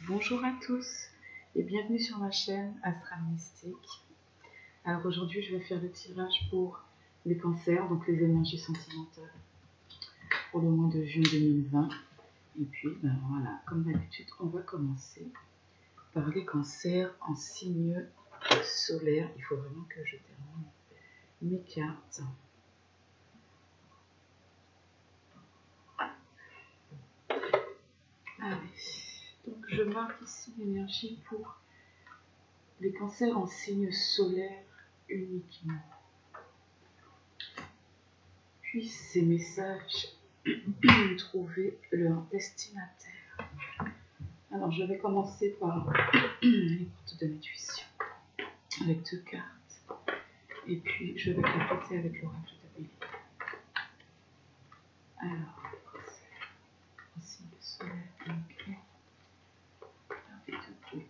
Bonjour à tous et bienvenue sur ma chaîne Astral Mystique. Alors aujourd'hui je vais faire le tirage pour les cancers, donc les énergies sentimentales pour le mois de juin 2020. Et puis voilà, comme d'habitude on va commencer par les cancers en signe solaire. Il faut vraiment que je termine mes cartes. Allez, donc je marque ici l'énergie pour les cancers en signe solaire uniquement. Puis ces messages trouver leur destinataire. Alors je vais commencer par les portes de l'intuition avec 2 cartes et puis je vais compléter avec l'oracle de Bélier. Alors, en signe solaire uniquement avec 2 couples.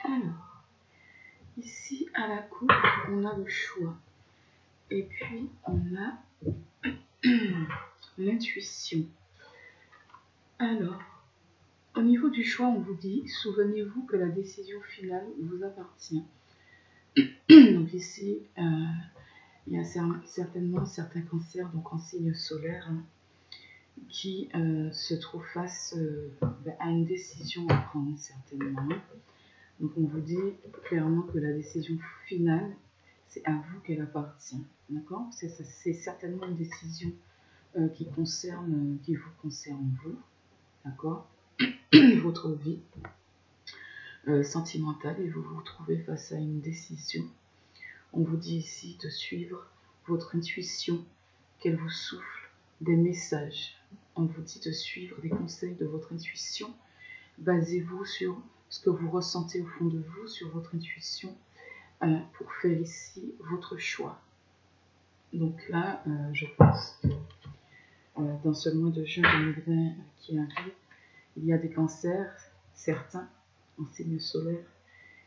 Alors, ici à la coupe, on a le choix. Et puis, on a l'intuition. Alors, au niveau du choix, on vous dit, souvenez-vous que la décision finale vous appartient. Donc ici, il y a certainement certains cancers, donc en signe solaire, qui se trouvent face à une décision à prendre, certainement. Donc on vous dit clairement que la décision finale, c'est à vous qu'elle appartient. D'accord ? C'est certainement une décision qui vous concerne vous. D'accord ? Votre vie sentimentale, et vous vous trouvez face à une décision. On vous dit ici de suivre votre intuition, qu'elle vous souffle des messages. On vous dit de suivre les conseils de votre intuition. Basez-vous sur ce que vous ressentez au fond de vous, sur votre intuition, pour faire ici votre choix. Donc là, je pense que dans ce mois de juin 2020 qui arrive, il y a des cancers, certains en signe solaire,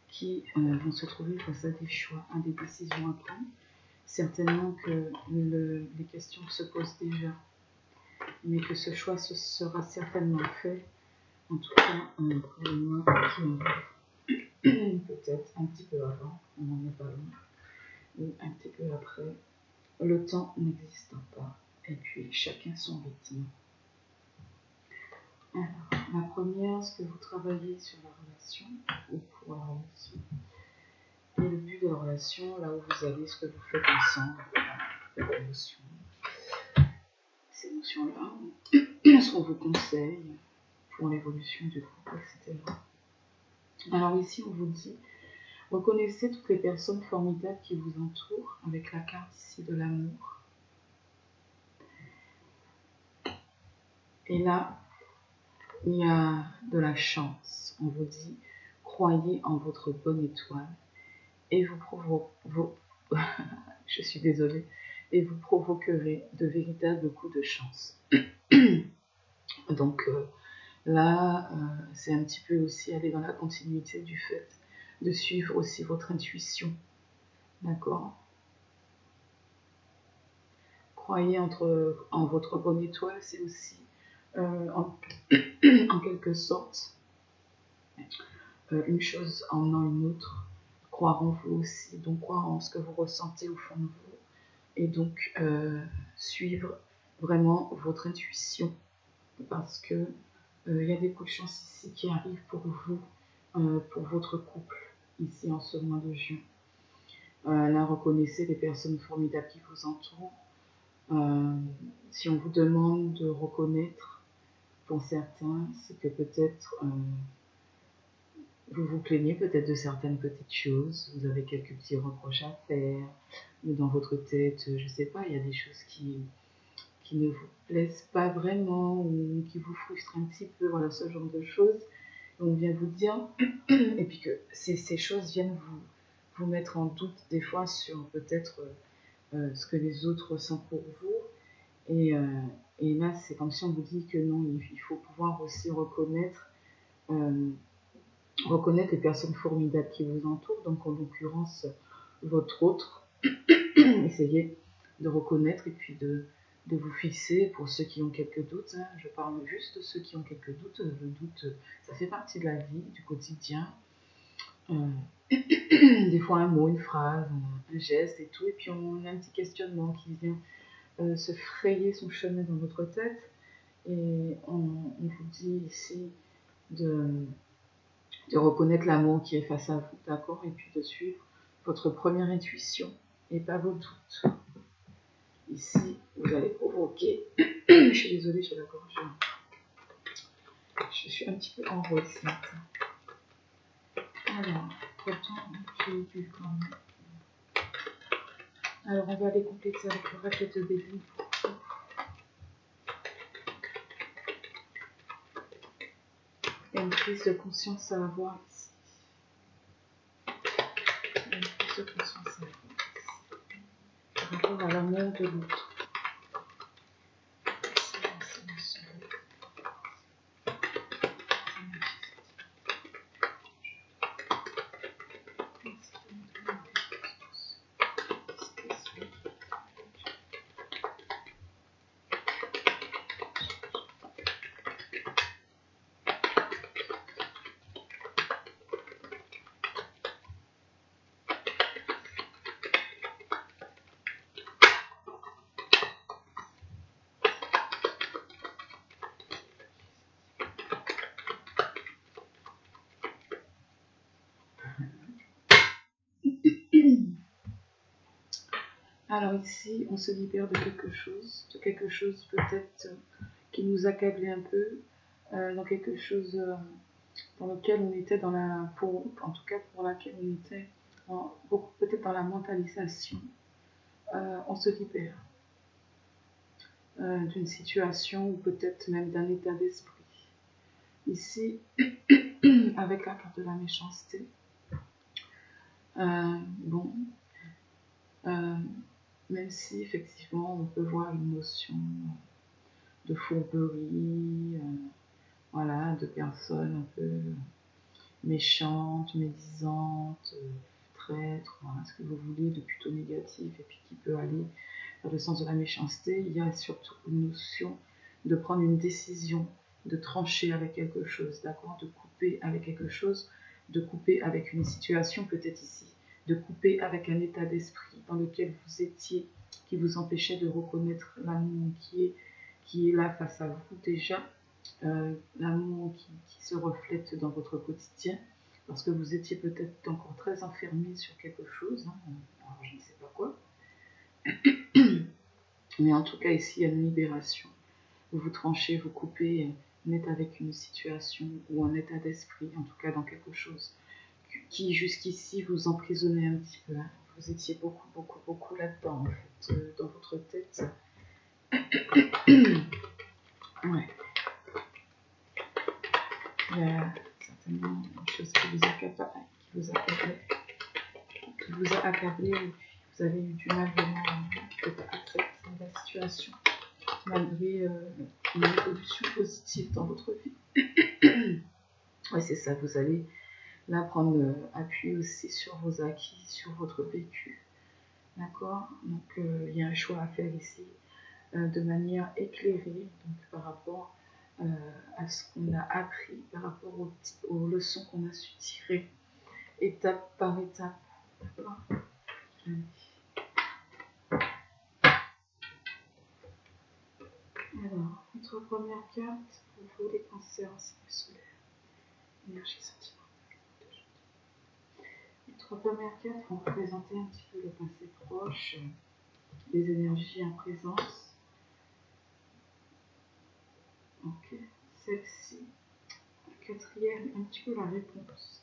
qui vont se trouver face à des choix, à des décisions à prendre. Certainement que les questions se posent déjà, mais que ce choix sera certainement fait, en tout cas pour le mois qui arrive. Peut-être un petit peu avant, on n'en est pas loin, ou un petit peu après, le temps n'existant pas, et puis chacun son rythme. Alors, la première, est-ce que vous travaillez sur la relation ou pour la relation? Et le but de la relation, là où vous allez, ce que vous faites ensemble, les émotions, ces émotions-là, ce qu'on vous conseille pour l'évolution du couple, etc. Alors ici, on vous dit, reconnaissez toutes les personnes formidables qui vous entourent, avec la carte ici de l'amour. Et là, il y a de la chance. On vous dit, croyez en votre bonne étoile et je suis désolée, et vous provoquerez de véritables coups de chance. Donc là, c'est un petit peu aussi aller dans la continuité du fait de suivre aussi votre intuition. D'accord ? Croyez en votre bonne étoile, c'est aussi en quelque sorte une chose emmenant une autre. Croire en vous aussi, donc croire en ce que vous ressentez au fond de vous, et donc suivre vraiment votre intuition, parce que il y a des coups de chance ici qui arrivent pour vous, pour votre couple, ici en ce mois de juin. Là, reconnaissez les personnes formidables qui vous entourent. Si on vous demande de reconnaître, pour certains, c'est que peut-être vous vous plaignez peut-être de certaines petites choses, vous avez quelques petits reproches à faire, ou dans votre tête, je ne sais pas, il y a des choses qui ne vous plaisent pas vraiment, ou qui vous frustrent un petit peu, voilà, ce genre de choses. On vient vous dire, et puis que ces choses viennent vous mettre en doute des fois sur peut-être ce que les autres ressentent pour vous. Et là, c'est comme si on vous dit que non, il faut pouvoir aussi reconnaître les personnes formidables qui vous entourent, donc en l'occurrence votre autre. Essayez de reconnaître et puis de vous fixer pour ceux qui ont quelques doutes. Hein. Je parle juste de ceux qui ont quelques doutes. Le doute, ça fait partie de la vie, du quotidien. Des fois un mot, une phrase, un geste et tout, et puis on a un petit questionnement qui vient se frayer son chemin dans votre tête, et on vous dit ici de reconnaître l'amour qui est face à vous, d'accord, et puis de suivre votre première intuition et pas vos doutes. Ici, vous allez provoquer, je suis désolée, j'ai la gorge, je suis un petit peu enrouée ce matin. Alors, pourtant, j'ai bu quand même. Alors, on va aller compléter avec le raquette de bébé. Il y a une prise de conscience à avoir ici. Il y a une prise de conscience à avoir ici. Par rapport à l'amour de l'autre. Alors ici, on se libère de quelque chose peut-être qui nous accablait un peu, dans quelque chose dans lequel on était en tout cas pour laquelle on était peut-être dans la mentalisation. On se libère d'une situation ou peut-être même d'un état d'esprit. Ici, avec la carte de la méchanceté, même si effectivement on peut voir une notion de fourberie, voilà, de personnes un peu méchantes, médisantes, traîtres, voilà, ce que vous voulez, de plutôt négatif, et puis qui peut aller dans le sens de la méchanceté. Il y a surtout une notion de prendre une décision, de trancher avec quelque chose, d'accord, de couper avec quelque chose, de couper avec une situation peut-être ici, de couper avec un état d'esprit dans lequel vous étiez, qui vous empêchait de reconnaître l'amour qui est là face à vous déjà, l'amour qui se reflète dans votre quotidien, parce que vous étiez peut-être encore très enfermé sur quelque chose, hein, alors je ne sais pas quoi, mais en tout cas ici il y a une libération. Vous vous tranchez, vous coupez net avec une situation ou un état d'esprit, en tout cas dans quelque chose qui jusqu'ici vous emprisonnait un petit peu. Hein. Vous étiez beaucoup là-dedans, en fait, dans votre tête. Ouais. Il y a certainement une chose qui vous a accablé, vous avez eu du mal vraiment à accepter la situation, malgré une évolution positive dans votre vie. Oui, c'est ça, vous allez là prendre appui aussi sur vos acquis, sur votre vécu. D'accord? Donc il y a un choix à faire ici de manière éclairée, donc par rapport à ce qu'on a appris, par rapport aux leçons qu'on a su tirer, étape par étape. D'accord? Alors, notre première carte pour vous, les cancers en signe solaire. Énergie sentimentale. Les trois premières cartes vont représenter un petit peu le passé proche, les énergies en présence. Ok, celle-ci, la quatrième, un petit peu la réponse.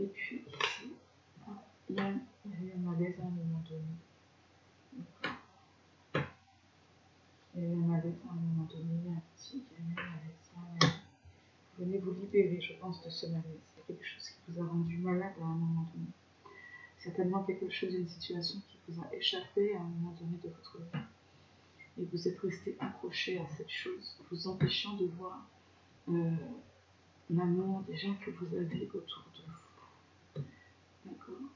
Et puis ici, il y a eu un malaise à un moment donné. Il y a eu un malaise à un moment donné, il y a eu un malaise. Vous venez vous libérer, je pense, de ce malaise. Il y a quelque chose qui vous a rendu malade à un moment donné. Certainement quelque chose, une situation qui vous a échappé à un moment donné de votre vie. Et vous êtes resté accroché à cette chose, vous empêchant de voir l'amour des gens que vous avez autour de vous. D'accord?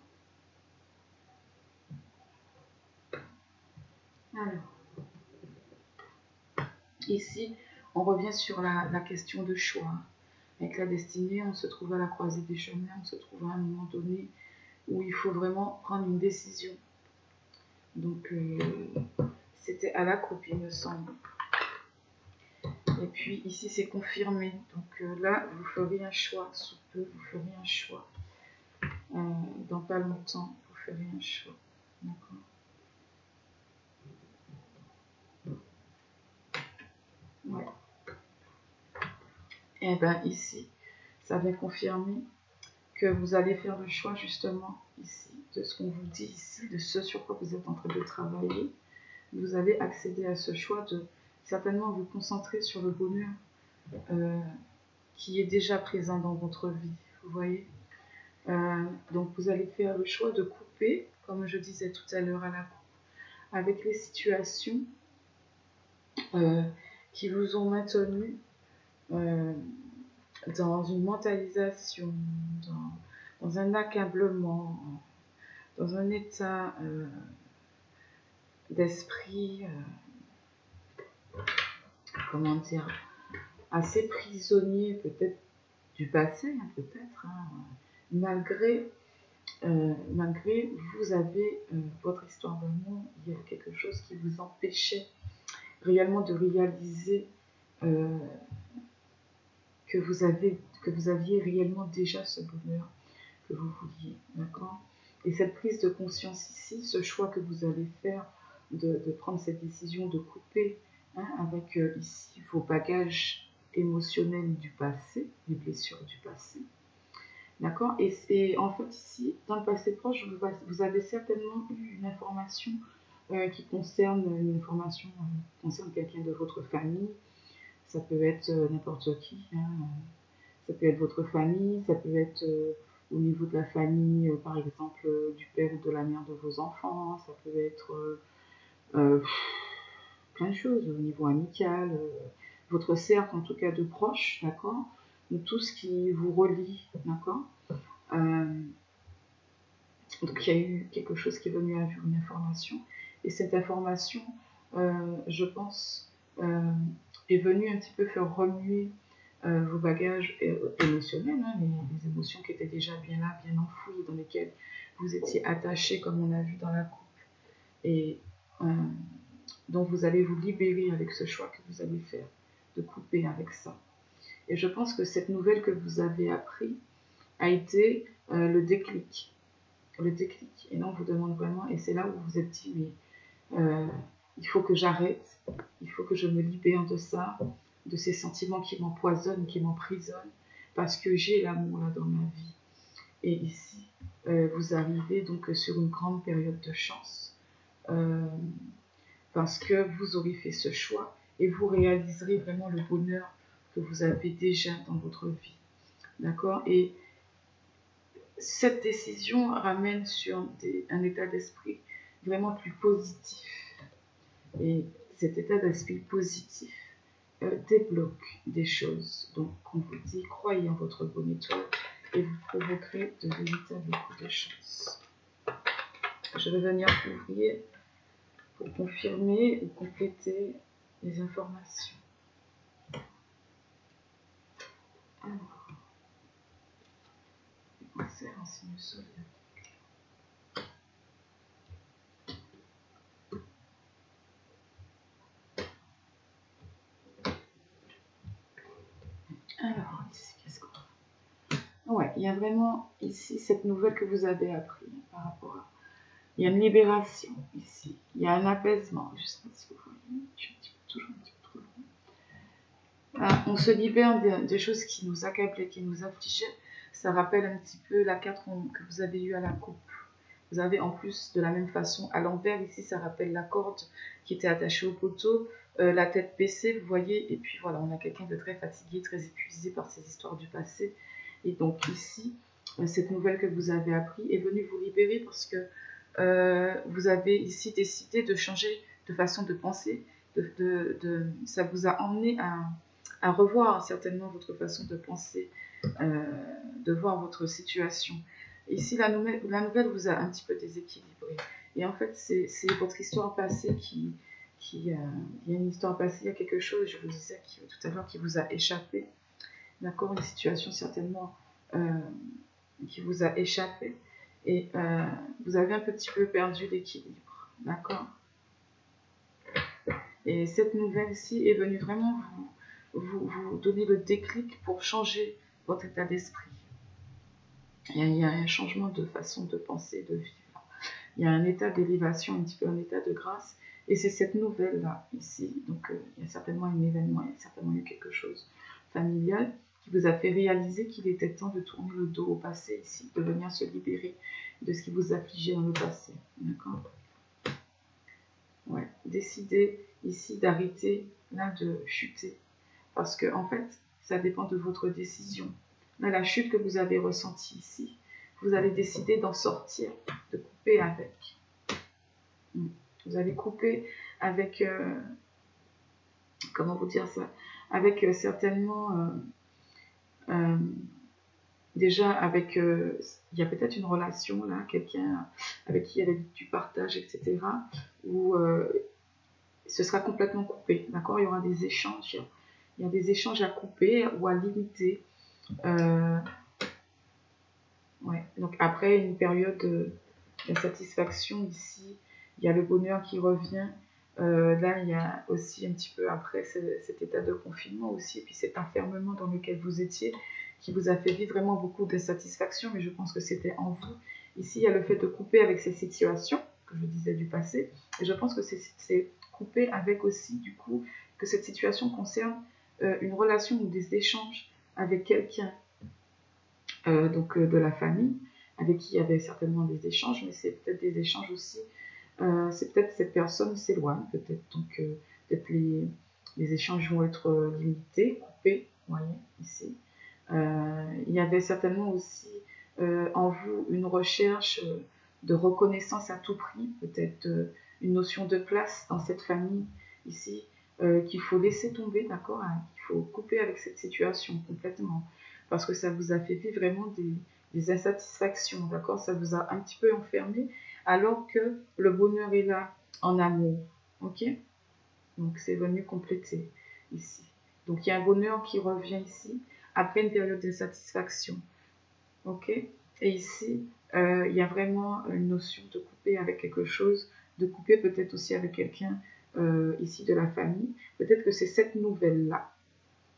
Alors, ici, on revient sur la question de choix. Avec la destinée, on se trouve à la croisée des chemins, on se trouve à un moment donné où il faut vraiment prendre une décision. Donc, c'était à la coupe, il me semble. Et puis ici, c'est confirmé. Donc là, vous ferez un choix. Sous peu, vous ferez un choix. Dans pas longtemps, vous ferez un choix. D'accord? Ouais. Et bien ici, ça vient confirmer que vous allez faire le choix justement ici, de ce qu'on vous dit ici, de ce sur quoi vous êtes en train de travailler. Vous allez accéder à ce choix de certainement vous concentrer sur le bonheur qui est déjà présent dans votre vie. Vous voyez? Donc vous allez faire le choix de couper, comme je disais tout à l'heure à la coupe, avec les situations qui vous ont maintenu dans une mentalisation, dans un accablement, dans un état d'esprit, comment dire, assez prisonnier peut-être du passé, hein, peut-être, hein, malgré vous avez votre histoire d'amour, il y a quelque chose qui vous empêchait réellement de réaliser que vous aviez réellement déjà ce bonheur que vous vouliez, d'accord? Et cette prise de conscience ici, ce choix que vous allez faire de prendre cette décision de couper avec ici vos bagages émotionnels du passé, les blessures du passé, d'accord? Et c'est en fait ici, dans le passé proche, vous avez certainement eu une information qui concerne concerne quelqu'un de votre famille. Ça peut être n'importe qui, hein. Ça peut être votre famille, ça peut être au niveau de la famille, par exemple du père ou de la mère de vos enfants, ça peut être plein de choses au niveau amical, votre cercle en tout cas de proches, d'accord? Donc tout ce qui vous relie, d'accord? Donc il y a eu quelque chose qui est venu à une information, et cette information, je pense, est venue un petit peu faire remuer vos bagages émotionnels, hein, les émotions qui étaient déjà bien là, bien enfouies, dans lesquelles vous étiez attachés, comme on a vu dans la coupe, et donc vous allez vous libérer avec ce choix que vous allez faire, de couper avec ça. Et je pense que cette nouvelle que vous avez appris a été le déclic. Et là on vous demande vraiment, et c'est là où vous vous êtes dit, mais il faut que j'arrête, il faut que je me libère de ça, de ces sentiments qui m'empoisonnent, qui m'emprisonnent, parce que j'ai l'amour là dans ma vie. Et ici, vous arrivez donc sur une grande période de chance, parce que vous aurez fait ce choix et vous réaliserez vraiment le bonheur que vous avez déjà dans votre vie. D'accord? Et cette décision ramène sur un état d'esprit vraiment plus positif. Et cet état d'esprit positif débloque des choses. Donc, on vous dit, croyez en votre bonne étoile et vous provoquerez de véritables coups de chance. Je vais venir ouvrir pour confirmer ou compléter les informations. Alors, les cancers en signe zodiaque. Alors, ici, qu'est-ce qu'on a? Ouais, il y a vraiment ici cette nouvelle que vous avez appris par rapport à. Il y a une libération ici, il y a un apaisement. Je ne sais pas si vous voyez, je suis toujours un petit peu trop loin. On se libère des choses qui nous accablaient, qui nous affligeaient. Ça rappelle un petit peu la carte que vous avez eue à la coupe. Vous avez en plus de la même façon à l'envers, ici ça rappelle la corde qui était attachée au poteau, la tête baissée, vous voyez, et puis voilà, on a quelqu'un de très fatigué, très épuisé par ces histoires du passé. Et donc ici, cette nouvelle que vous avez appris est venue vous libérer parce que vous avez ici décidé de changer de façon de penser, ça vous a emmené à revoir certainement votre façon de penser, de voir votre situation. Ici, la nouvelle vous a un petit peu déséquilibré. Et en fait, c'est votre histoire passée il y a une histoire passée, il y a quelque chose, je vous disais tout à l'heure, qui vous a échappé. D'accord, une situation certainement qui vous a échappé. Et vous avez un petit peu perdu l'équilibre. D'accord. Et cette nouvelle-ci est venue vraiment vous donner le déclic pour changer votre état d'esprit. Il y a un changement de façon de penser, de vivre. Il y a un état d'élévation, un petit peu un état de grâce. Et c'est cette nouvelle-là, ici. Donc, il y a certainement un événement, il y a certainement eu quelque chose familial qui vous a fait réaliser qu'il était temps de tourner le dos au passé ici, de venir se libérer de ce qui vous affligeait dans le passé. D'accord ? Ouais. Décidez ici d'arrêter là de chuter. Parce que, en fait, ça dépend de votre décision. Là, la chute que vous avez ressentie ici, vous allez décider d'en sortir, de couper avec. Vous allez couper avec, comment vous dire ça, avec certainement, déjà avec, il y a peut-être une relation là, quelqu'un avec qui il y avait du partage, etc., où ce sera complètement coupé, d'accord ? Il y aura des échanges, il y a des échanges à couper ou à limiter. Ouais. Donc après une période d'insatisfaction ici, il y a le bonheur qui revient. Là, il y a aussi un petit peu après cet état de confinement aussi, et puis cet enfermement dans lequel vous étiez, qui vous a fait vivre vraiment beaucoup d'insatisfaction, mais je pense que c'était en vous. Ici, il y a le fait de couper avec ces situations, que je disais du passé, et je pense que c'est couper avec aussi, du coup, que cette situation concerne une relation ou des échanges avec quelqu'un de la famille, avec qui il y avait certainement des échanges, mais c'est peut-être des échanges aussi, c'est peut-être cette personne s'éloigne, peut-être, donc peut-être les échanges vont être limités, coupés, vous voyez, ici. Il y avait certainement aussi en vous une recherche de reconnaissance à tout prix, peut-être une notion de place dans cette famille ici, qu'il faut laisser tomber, d'accord, hein, qu'il faut couper avec cette situation complètement, parce que ça vous a fait vivre vraiment des insatisfactions, d'accord, ça vous a un petit peu enfermé, alors que le bonheur est là, en amour, ok. Donc c'est venu compléter ici. Donc il y a un bonheur qui revient ici, après une période d'insatisfaction, ok. Et ici, il y a vraiment une notion de couper avec quelque chose, de couper peut-être aussi avec quelqu'un ici de la famille. Peut-être que c'est cette nouvelle-là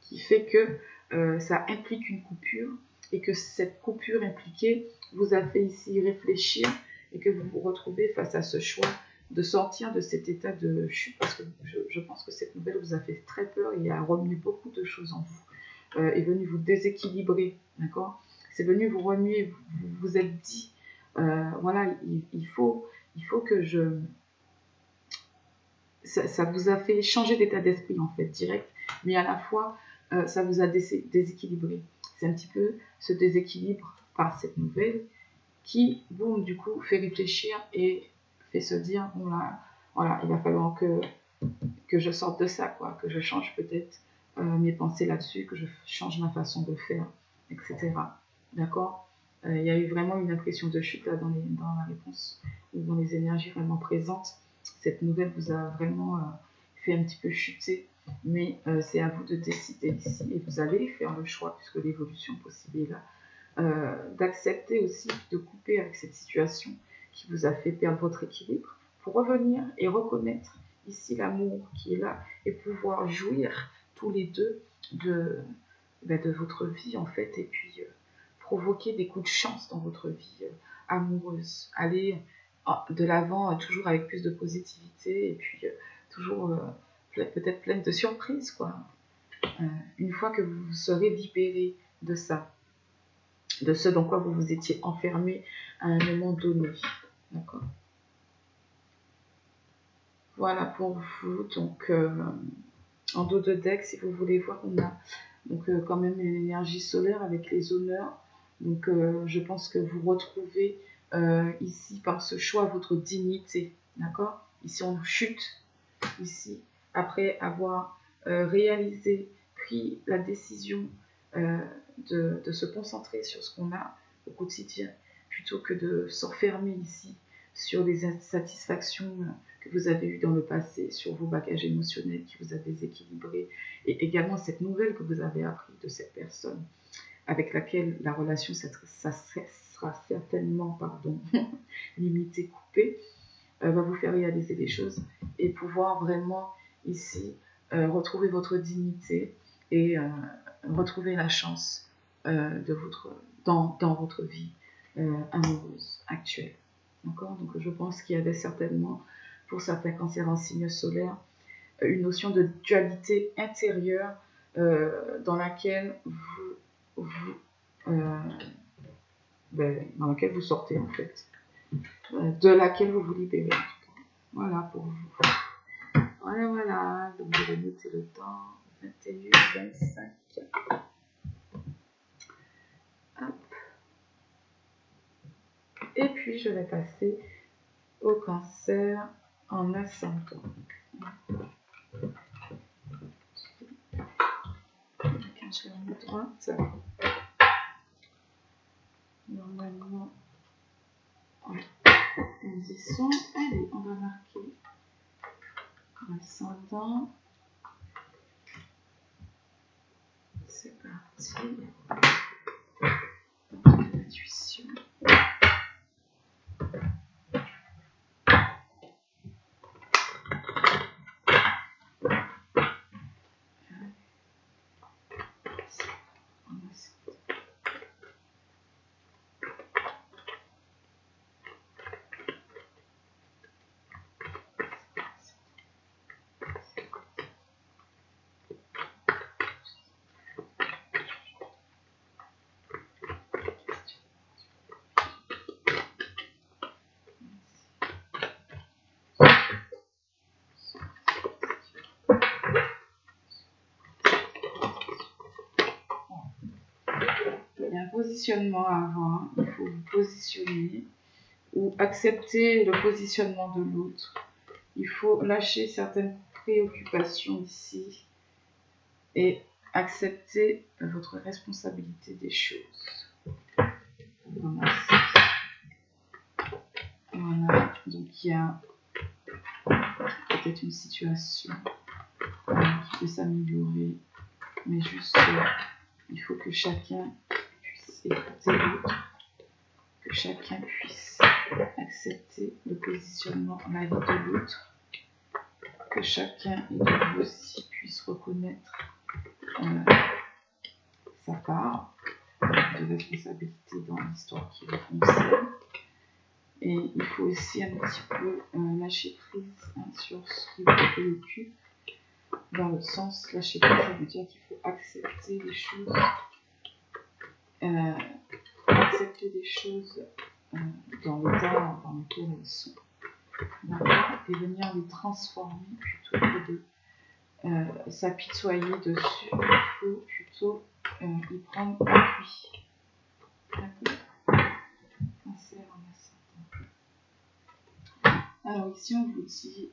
qui fait que ça implique une coupure et que cette coupure impliquée vous a fait ici réfléchir et que vous vous retrouvez face à ce choix de sortir de cet état de chute, parce que je pense que cette nouvelle vous a fait très peur et a remué beaucoup de choses en vous, est venue vous déséquilibrer, d'accord. C'est venu vous remuer, vous vous êtes dit, voilà, il faut que je... Ça vous a fait changer d'état d'esprit en fait, direct, mais à la fois, ça vous a déséquilibré. C'est un petit peu ce déséquilibre par cette nouvelle qui, boum, du coup, fait réfléchir et fait se dire, bon là, voilà, il va falloir que je sorte de ça, quoi, que je change peut-être mes pensées là-dessus, que je change ma façon de faire, etc. D'accord. Il y a eu vraiment une impression de chute là dans la réponse, ou dans les énergies vraiment présentes. Cette nouvelle vous a vraiment fait un petit peu chuter, mais c'est à vous de décider ici, et vous allez faire le choix, puisque l'évolution possible est là, d'accepter aussi de couper avec cette situation qui vous a fait perdre votre équilibre, pour revenir et reconnaître ici l'amour qui est là, et pouvoir jouir tous les deux de votre vie en fait, et puis provoquer des coups de chance dans votre vie amoureuse, aller de l'avant toujours avec plus de positivité, et puis toujours peut-être pleine de surprises, quoi. Une fois que vous serez libéré de ça, de ce dans quoi vous vous étiez enfermé à un moment donné. D'accord? Voilà pour vous. Donc, en dos de deck, si vous voulez voir, on a donc quand même une énergie solaire avec les honneurs. Donc, je pense que vous retrouvez ici, par ce choix, votre dignité. D'accord? Ici, on chute. Ici, après avoir réalisé, pris la décision de se concentrer sur ce qu'on a au quotidien, plutôt que de s'enfermer ici sur les insatisfactions que vous avez eues dans le passé, sur vos bagages émotionnels qui vous a déséquilibré, et également cette nouvelle que vous avez appris de cette personne avec laquelle la relation ça sera certainement limitée, coupée, va vous faire réaliser des choses et pouvoir vraiment ici retrouver votre dignité et retrouver la chance dans votre vie amoureuse actuelle. D'accord? Donc je pense qu'il y avait certainement, pour certains cancers en signe solaire, une notion de dualité intérieure dans laquelle dans laquelle vous sortez en fait, de laquelle vous vous libérez. Voilà pour vous. Voilà. Donc je vais noter le temps. 21, 25. Hop. Et puis je vais passer au cancer en ascendant. Je vais en droite. Normalement, ouais, elles y sont. Allez, on va marquer ascendant. C'est parti. L'intuition. Il y a un positionnement à avoir, il faut vous positionner ou accepter le positionnement de l'autre. Il faut lâcher certaines préoccupations ici et accepter votre responsabilité des choses. Voilà, donc il y a peut-être une situation qui peut s'améliorer, mais juste il faut que chacun puisse écouter l'autre, que chacun puisse accepter le positionnement, la vie de l'autre, que chacun et de vous aussi puisse reconnaître sa part de responsabilité dans l'histoire qui vous concerne. Et il faut aussi un petit peu lâcher prise sur ce qui vous préoccupe. Dans le sens, lâcher prise, ça veut dire qu'il faut accepter les choses, dans l'état dans lequel elles sont. D'accord? Et venir les transformer plutôt que de s'apitoyer dessus. Il faut plutôt y prendre appui. D'accord? Cancer en ascendant. Alors ici on vous dit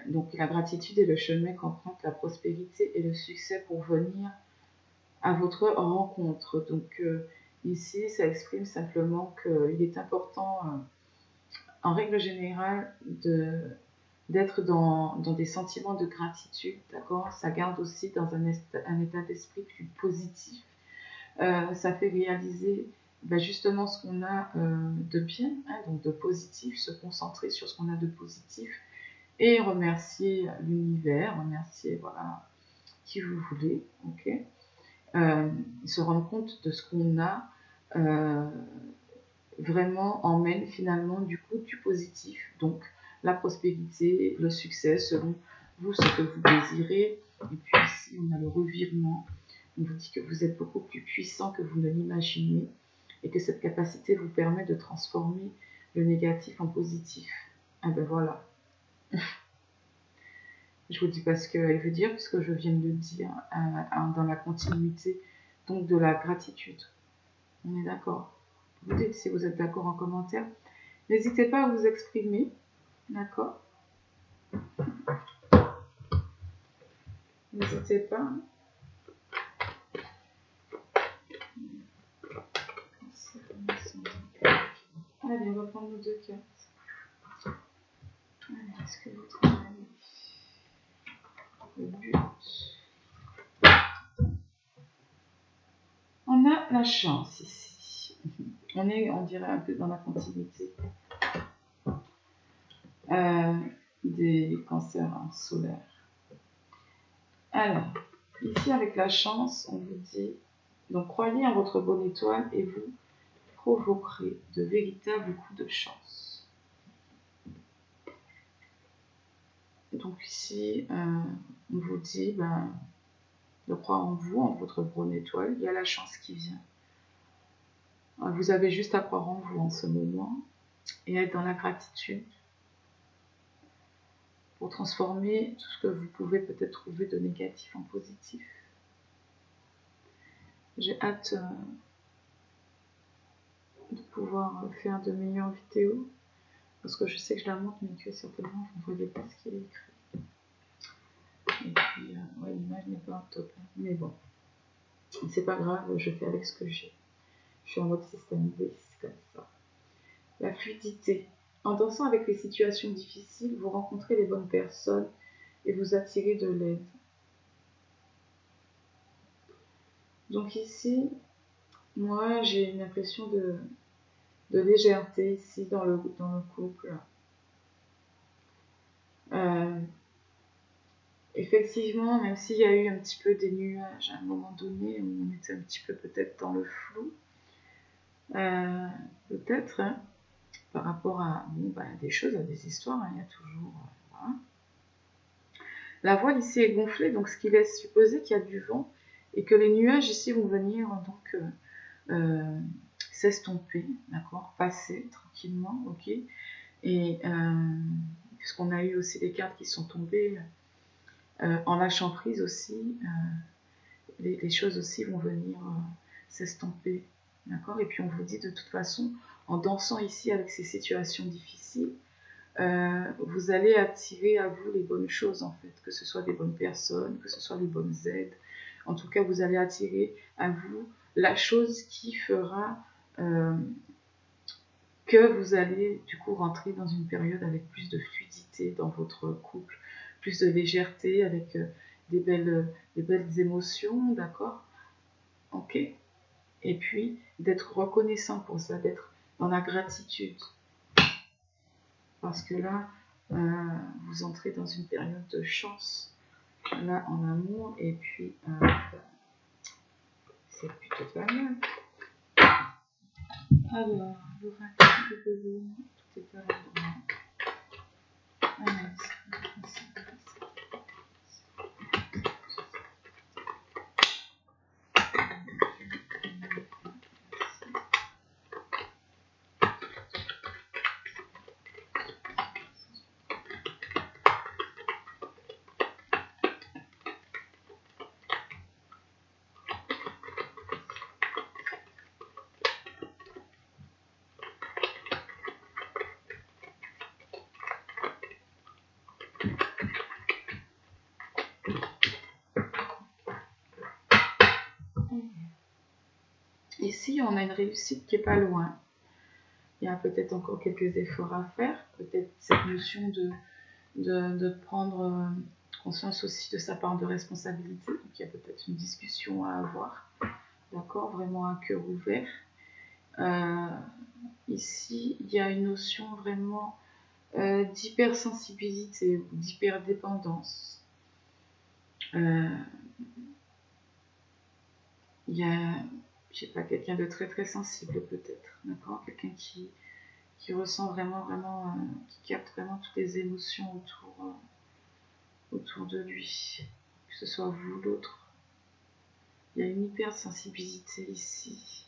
donc la gratitude et le chemin qu'emprunte la prospérité et le succès pour venir à votre rencontre. Donc ici ça exprime simplement qu'il est important en règle générale d'être dans des sentiments de gratitude, d'accord? Ça garde aussi dans un état d'esprit plus positif. Ça fait réaliser justement ce qu'on a de bien, donc de positif, se concentrer sur ce qu'on a de positif et remercier l'univers, remercier qui vous voulez, ok? Se rendre compte de ce qu'on a vraiment emmène finalement du positif, donc la prospérité, le succès selon vous, ce que vous désirez, Et puis ici, on a le revirement. On vous dit que vous êtes beaucoup plus puissant que vous ne l'imaginez et que cette capacité vous permet de transformer le négatif en positif. Ah ben voilà. Je vous dis pas ce qu'elle veut dire, puisque je viens de le dire dans la continuité, donc de la gratitude. On est d'accord? Vous dites si vous êtes d'accord en commentaire. N'hésitez pas à vous exprimer, d'accord? N'hésitez pas. Allez, on va prendre nos 2 cartes. Allez, est-ce que vous travaillez le but? On a la chance ici. On est, on dirait, un peu dans la continuité des cancers solaires. Alors, ici avec la chance, on vous dit, donc croyez en votre bonne étoile et vous provoquerez de véritables coups de chance. Donc ici, on vous dit de croire en vous, en votre bonne étoile, il y a la chance qui vient. Vous avez juste à croire en vous en ce moment et être dans la gratitude pour transformer tout ce que vous pouvez peut-être trouver de négatif en positif. J'ai hâte de pouvoir faire de meilleures vidéos parce que je sais que je la montre mais que certainement vous ne voyez pas ce qui est écrit. Et puis, ouais, l'image n'est pas top, hein. Mais bon, c'est pas grave, je fais avec ce que j'ai. Je suis en mode système 10 comme ça. La fluidité. En dansant avec les situations difficiles, vous rencontrez les bonnes personnes et vous attirez de l'aide. Donc ici, moi j'ai une impression de légèreté ici dans le couple. Effectivement, même s'il y a eu un petit peu des nuages à un moment donné où on était un petit peu peut-être dans le flou, peut-être, hein, par rapport à des choses, à des histoires, hein, il y a toujours... voilà. La voile ici est gonflée, donc ce qui laisse supposer qu'il y a du vent et que les nuages ici vont venir donc s'estomper, d'accord, passer tranquillement, ok. Et puisqu'on a eu aussi des cartes qui sont tombées en lâchant prise aussi, les choses aussi vont venir s'estomper, d'accord. Et puis on vous dit de toute façon, en dansant ici avec ces situations difficiles, vous allez attirer à vous les bonnes choses en fait, que ce soit des bonnes personnes, que ce soit des bonnes aides. En tout cas, vous allez attirer à vous la chose qui fera que vous allez du coup rentrer dans une période avec plus de fluidité dans votre couple, plus de légèreté, avec des belles émotions, d'accord? Ok. Et puis d'être reconnaissant pour ça, d'être dans la gratitude. Parce que là, vous entrez dans une période de chance, là en amour, et puis c'est plutôt pas mal. Alors, l'oracle de l'eau, tout est à l'endroit. Ici, on a une réussite qui n'est pas loin. Il y a peut-être encore quelques efforts à faire. Peut-être cette notion de prendre conscience aussi de sa part de responsabilité. Donc, il y a peut-être une discussion à avoir. D'accord? Vraiment un cœur ouvert. Ici, il y a une notion vraiment d'hypersensibilité ou d'hyperdépendance. Il y a, je sais pas, quelqu'un de très très sensible peut-être, d'accord, quelqu'un qui ressent vraiment, qui capte vraiment toutes les émotions autour de lui, que ce soit vous ou l'autre. Il y a une hypersensibilité ici.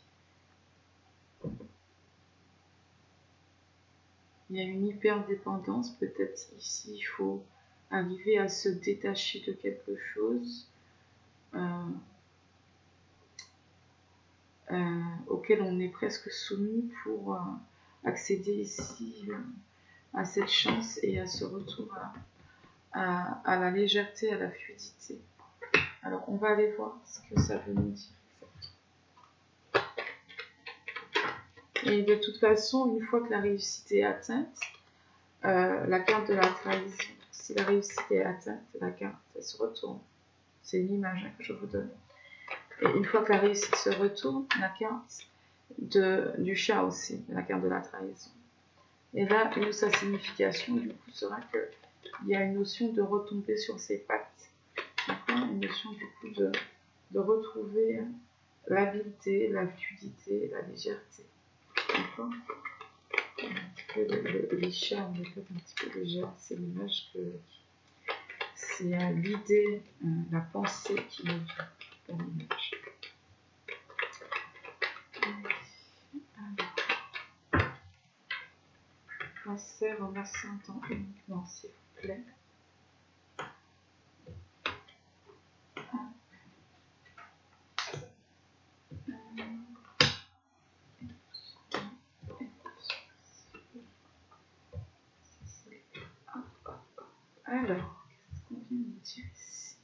Il y a une hyperdépendance. Peut-être ici, il faut arriver à se détacher de quelque chose auquel on est presque soumis pour accéder ici à cette chance et à ce retour à la légèreté, à la fluidité. Alors, on va aller voir ce que ça veut nous dire. Et de toute façon, une fois que la réussite est atteinte, la carte de la trahison, si la réussite est atteinte, la carte, elle se retourne. C'est une image que je vous donne. Et une fois que la réussite se retourne, la carte du chat aussi, la carte de la trahison. Et là, sa signification, du coup, sera qu'il y a une notion de retomber sur ses pattes. D'accord ? Une notion, du coup, de retrouver l'habileté, la fluidité, la légèreté. D'accord ? Un petit peu les chats, on est peut-être un petit peu légère. C'est l'image que... C'est l'idée, la pensée qui nous vient dans l'image. Cancer, remerciez un temps uniquement, s'il vous plaît. Alors, qu'est-ce qu'on vient de dire ici?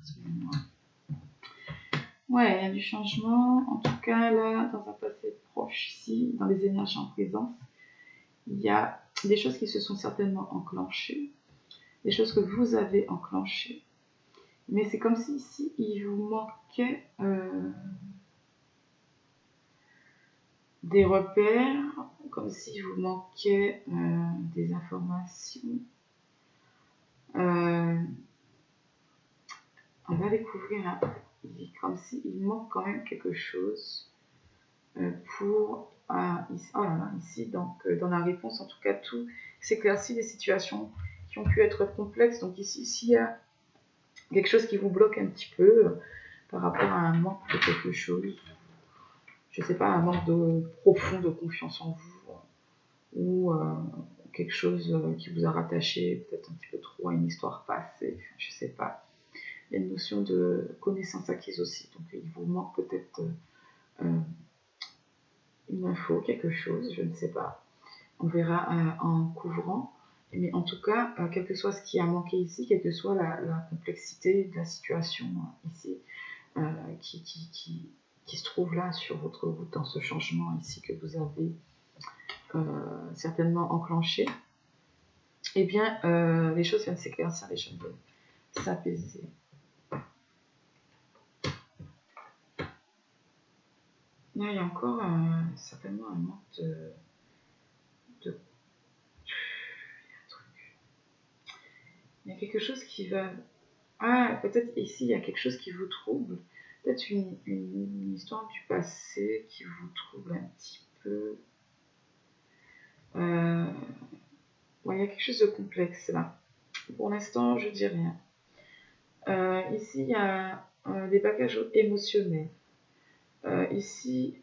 Excusez-moi. Ouais, il y a du changement. En tout cas, là, dans un passé proche, ici, dans les énergies en présence, il y a des choses qui se sont certainement enclenchées, des choses que vous avez enclenchées. Mais c'est comme si ici, il vous manquait des repères, comme s'il vous manquait des informations. On va découvrir comme s'il manque quand même quelque chose pour... ici, donc, dans la réponse, en tout cas, tout s'éclaircit, les situations qui ont pu être complexes. Donc ici, s'il y a quelque chose qui vous bloque un petit peu par rapport à un manque de quelque chose, je ne sais pas, un manque profond de confiance en vous, ou quelque chose qui vous a rattaché peut-être un petit peu trop à une histoire passée, je ne sais pas. Il y a une notion de connaissance acquise aussi, donc il vous manque peut-être une info, quelque chose, je ne sais pas. On verra en couvrant, mais en tout cas, quel que soit ce qui a manqué ici, quelle que soit la complexité de la situation ici, qui se trouve là sur votre route, dans ce changement ici que vous avez certainement enclenché, eh bien, les choses viennent s'éclaircir, les choses viennent s'apaiser. Là, il y a encore certainement un manque de... Il y a quelque chose qui va... Ah, peut-être ici, il y a quelque chose qui vous trouble. Peut-être une histoire du passé qui vous trouble un petit peu. Ouais, il y a quelque chose de complexe là. Pour l'instant, je dis rien. Ici, il y a des bagages émotionnels. Ici,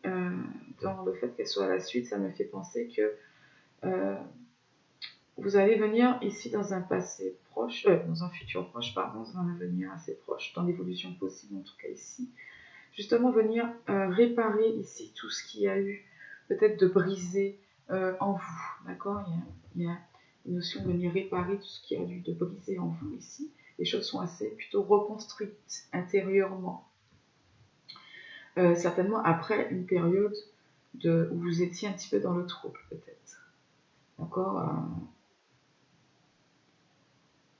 dans le fait qu'elle soit à la suite, ça me fait penser que vous allez venir ici dans un passé proche, dans un futur proche, pardon, dans un avenir assez proche, dans l'évolution possible en tout cas ici. Justement venir réparer ici tout ce qu'il y a eu, peut-être de brisé en vous, d'accord ? Il y a une notion de venir réparer tout ce qu'il y a eu de brisé en vous ici. Les choses sont assez plutôt reconstruites intérieurement. Certainement après une période où vous étiez un petit peu dans le trouble peut-être. D'accord ?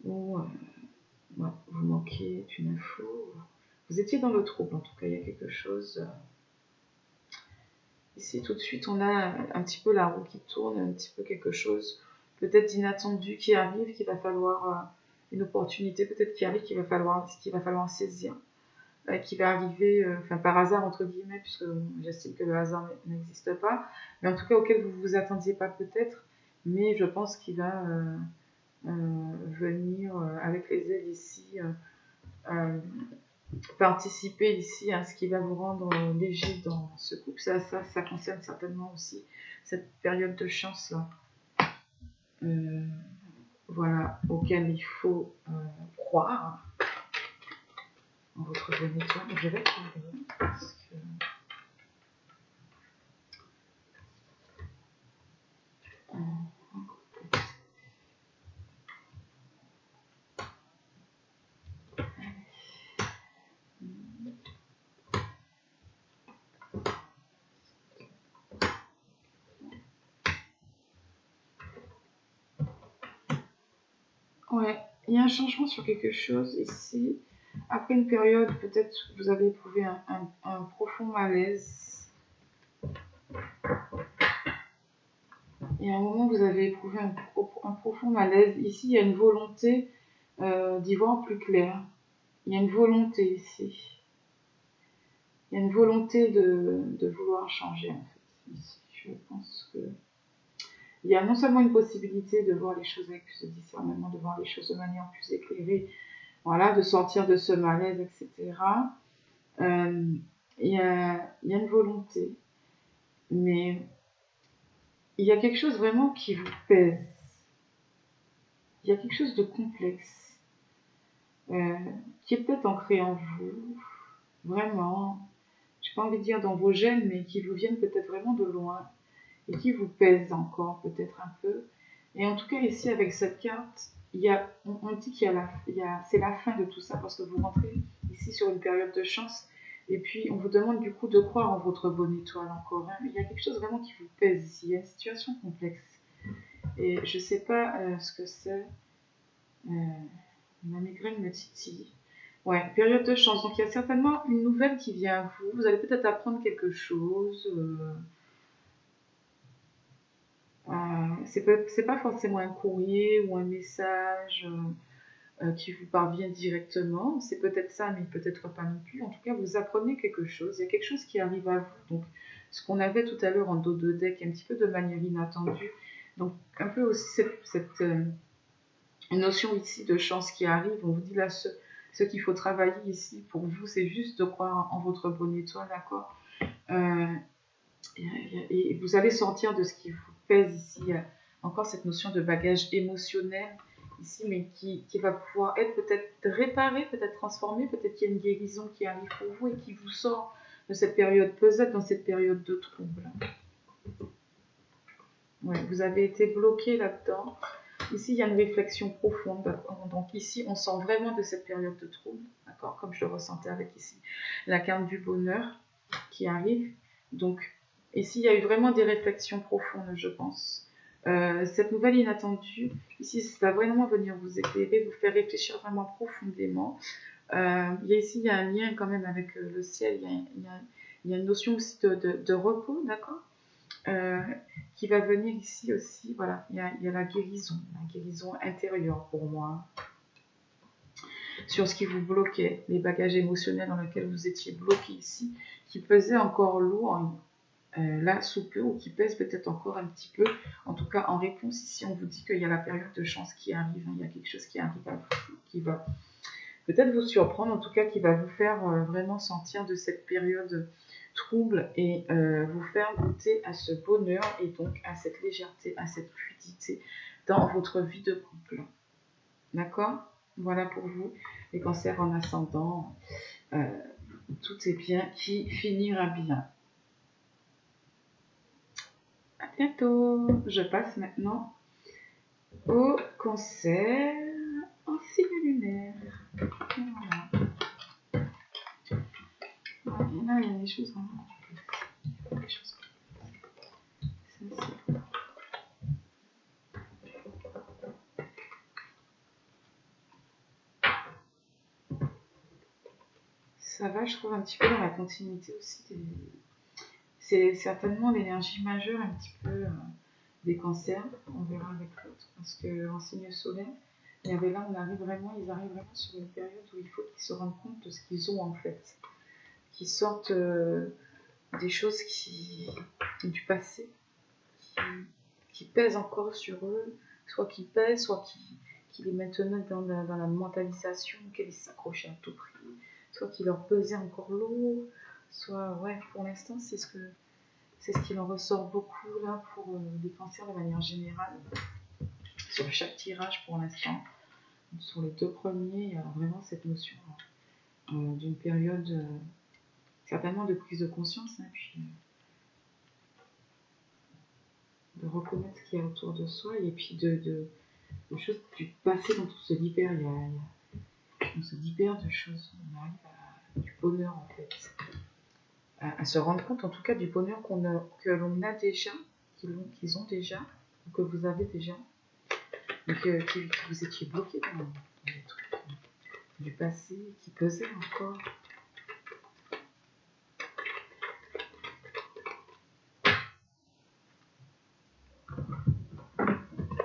Où ouais, vous manquiez d'une info. Vous étiez dans le trouble en tout cas, il y a quelque chose... Ici, tout de suite, on a un petit peu la roue qui tourne, un petit peu quelque chose peut-être d'inattendu qui arrive, qu'il va falloir une opportunité peut-être qui arrive, qu'il va falloir saisir. qui va arriver, enfin par hasard entre guillemets, puisque j'estime que le hasard n'existe pas, mais en tout cas auquel vous ne vous attendiez pas peut-être, mais je pense qu'il va venir avec les ailes ici, participer ici à ce qui va vous rendre léger dans ce couple. Ça concerne certainement aussi cette période de chance là. Voilà, auquel il faut croire en votre bonne étoile. Je vais regarder parce que ouais, il y a un changement sur quelque chose ici. Après une période, peut-être vous avez éprouvé un profond malaise. Il y a un moment, vous avez éprouvé un profond malaise. Ici, il y a une volonté d'y voir plus clair. Il y a une volonté ici. Il y a une volonté de vouloir changer, en fait. Ici, je pense que il y a non seulement une possibilité de voir les choses avec plus de discernement, de voir les choses de manière plus éclairée, voilà, de sortir de ce malaise, etc. Il y a une volonté, mais il y a quelque chose vraiment qui vous pèse. Il y a quelque chose de complexe qui est peut-être ancré en vous, vraiment, j'ai pas envie de dire dans vos gènes, mais qui vous viennent peut-être vraiment de loin et qui vous pèse encore peut-être un peu. Et en tout cas ici avec cette carte, on dit c'est la fin de tout ça parce que vous rentrez ici sur une période de chance et puis on vous demande du coup de croire en votre bonne étoile encore. Il y a quelque chose vraiment qui vous pèse ici, il y a une situation complexe. Et je sais pas ce que c'est. Ma migraine me titille. Ouais, période de chance. Donc il y a certainement une nouvelle qui vient à vous. Vous allez peut-être apprendre quelque chose. C'est pas forcément un courrier ou un message qui vous parvient directement. C'est peut-être ça, mais peut-être pas non plus. En tout cas, vous apprenez quelque chose. Il y a quelque chose qui arrive à vous. Donc, ce qu'on avait tout à l'heure en dos de deck, un petit peu de manière inattendue. Donc, un peu aussi cette notion ici de chance qui arrive. On vous dit là, ce qu'il faut travailler ici pour vous, c'est juste de croire en votre bonne étoile, d'accord et vous allez sortir de ce qui vous pèse ici. Il y a encore cette notion de bagage émotionnel ici, mais qui va pouvoir être peut-être réparé, peut-être transformé, peut-être qu'il y a une guérison qui arrive pour vous et qui vous sort de cette période pesante, dans cette période de trouble. Ouais, vous avez été bloqué là-dedans. Ici, il y a une réflexion profonde. Donc ici, on sort vraiment de cette période de trouble, d'accord, comme je le ressentais avec ici la carte du bonheur qui arrive. Donc ici, il y a eu vraiment des réflexions profondes, je pense. Cette nouvelle inattendue, ici, ça va vraiment venir vous éclairer, vous faire réfléchir vraiment profondément. Il y a un lien quand même avec le ciel, il y a une notion aussi de repos, d'accord qui va venir ici aussi, voilà, il y a la guérison intérieure pour moi, sur ce qui vous bloquait, les bagages émotionnels dans lesquels vous étiez bloqué ici, qui pesaient encore lourd là sous peu, ou qui pèsent peut-être encore un petit peu, en tout cas en réponse ici, on vous dit qu'il y a la période de chance qui arrive, il y a quelque chose qui arrive à vous, qui va peut-être vous surprendre, en tout cas qui va vous faire vraiment sentir de cette période trouble et vous faire goûter à ce bonheur et donc à cette légèreté, à cette fluidité dans votre vie de couple. D'accord? Voilà pour vous, les cancers en ascendant. Tout est bien qui finira bien. À bientôt. Je passe maintenant au cancer en signe lunaire. Voilà. Et là, il y a des choses vraiment complexes. Ça va, je trouve, un petit peu dans la continuité aussi. C'est certainement l'énergie majeure un petit peu des cancers, on verra avec l'autre, parce qu'en signe solaire, Il y avait là, ils arrivent vraiment sur une période où il faut qu'ils se rendent compte de ce qu'ils ont en fait. Qu'ils sortent des choses du passé, qui pèsent encore sur eux, soit qui pèsent, soit qui les mettent dans la mentalisation, qu'ils s'accrochent à tout prix, soit qui leur pesaient encore lourd, soit, ouais, pour l'instant, c'est ce qu'il en ressort beaucoup là pour les cancers de manière générale. Sur chaque tirage pour l'instant, sur les 2 premiers, il y a vraiment cette notion d'une période certainement de prise de conscience, hein, puis de reconnaître ce qu'il y a autour de soi et puis de choses du passé dont on se libère. On se libère de choses, on arrive à du bonheur en fait, à se rendre compte en tout cas du bonheur que l'on a déjà, qu'ils ont déjà, ou que vous avez déjà, et que vous étiez bloqué dans des trucs du passé qui pesaient encore.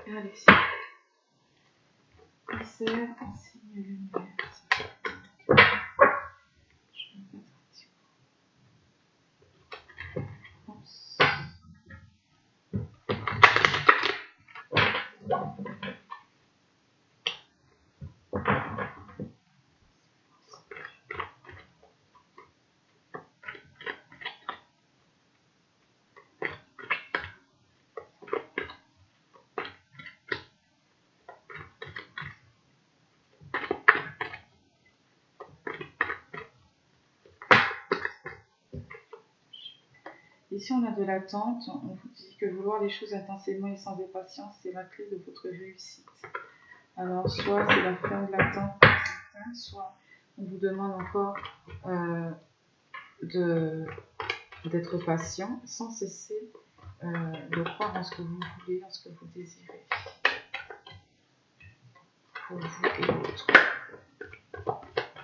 Allez, cancer, un signe lunaire. Ici, on a de l'attente. On vous dit que vouloir les choses intensément et sans impatience, c'est la clé de votre réussite. Alors, soit c'est la fin de l'attente pour certains, soit on vous demande encore d'être patient, sans cesser de croire en ce que vous voulez, en ce que vous désirez, pour vous et l'autre.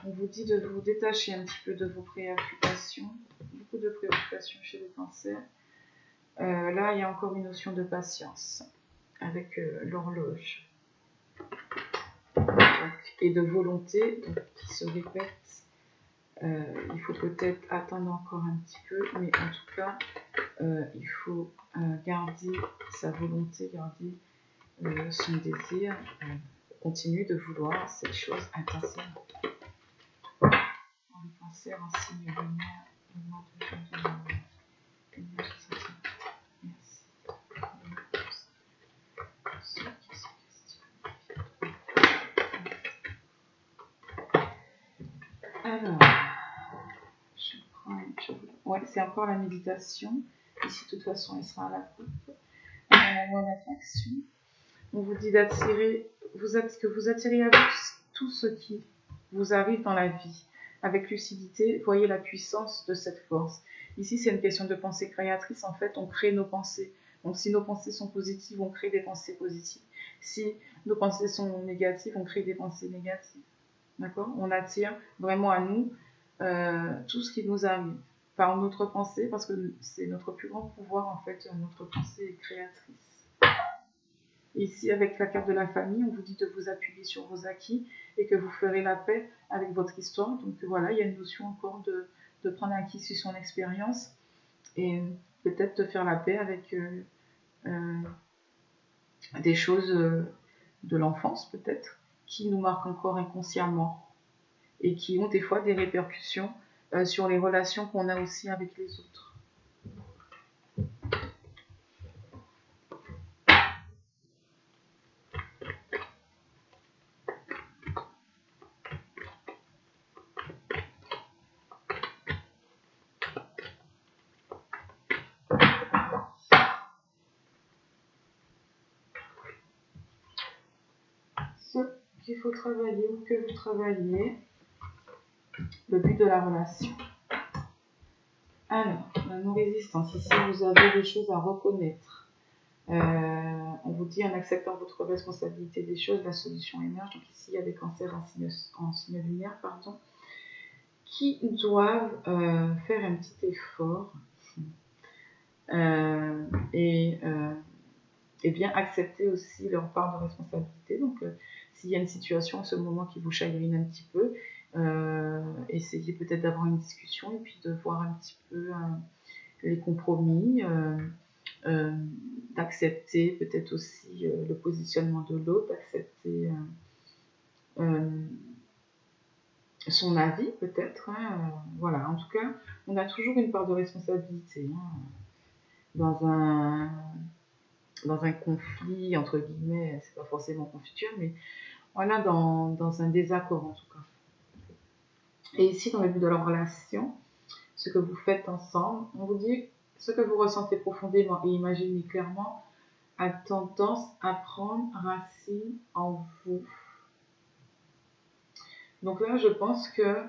On vous dit de vous détacher un petit peu de vos préoccupations, beaucoup de préoccupations chez le cancer. Là, il y a encore une notion de patience avec l'horloge. Et de volonté qui se répète. Il faut peut-être attendre encore un petit peu, mais en tout cas, il faut garder sa volonté, garder son désir, continuer de vouloir cette chose intensément. Le cancer en signe lunaire, le mois de janvier. Merci. Alors, ouais, c'est encore la méditation. Ici, de toute façon, elle sera à la coupe. La l'attraction. On vous dit d'attirer, que vous attirez à vous tout ce qui vous arrive dans la vie. Avec lucidité, voyez la puissance de cette force. Ici, c'est une question de pensée créatrice. En fait, on crée nos pensées. Donc, si nos pensées sont positives, on crée des pensées positives. Si nos pensées sont négatives, on crée des pensées négatives. D'accord ? On attire vraiment à nous tout ce qui nous arrive par notre pensée, parce que c'est notre plus grand pouvoir, en fait, notre pensée est créatrice. Ici, avec la carte de la famille, on vous dit de vous appuyer sur vos acquis et que vous ferez la paix avec votre histoire. Donc voilà, il y a une notion encore de prendre acquis sur son expérience et peut-être de faire la paix avec des choses de l'enfance, peut-être, qui nous marquent encore inconsciemment et qui ont des fois des répercussions sur les relations qu'on a aussi avec les autres. Ce qu'il faut travailler ou que vous travaillez, le but de la relation. Alors, la non-résistance. Ici, vous avez des choses à reconnaître. On vous dit en acceptant votre responsabilité des choses, la solution émerge. Donc ici, il y a des cancers en signe lunaire, qui doivent faire un petit effort et bien accepter aussi leur part de responsabilité. Donc, s'il y a une situation à ce moment qui vous chagrine un petit peu, essayez peut-être d'avoir une discussion et puis de voir un petit peu les compromis, d'accepter peut-être aussi le positionnement de l'autre, d'accepter son avis peut-être. Voilà, en tout cas, on a toujours une part de responsabilité dans un conflit, entre guillemets, c'est pas forcément conflictuel, mais voilà, dans un désaccord en tout cas. Et ici, dans le but de leur relation, ce que vous faites ensemble, on vous dit ce que vous ressentez profondément et imaginez clairement a tendance à prendre racine en vous. Donc là, je pense que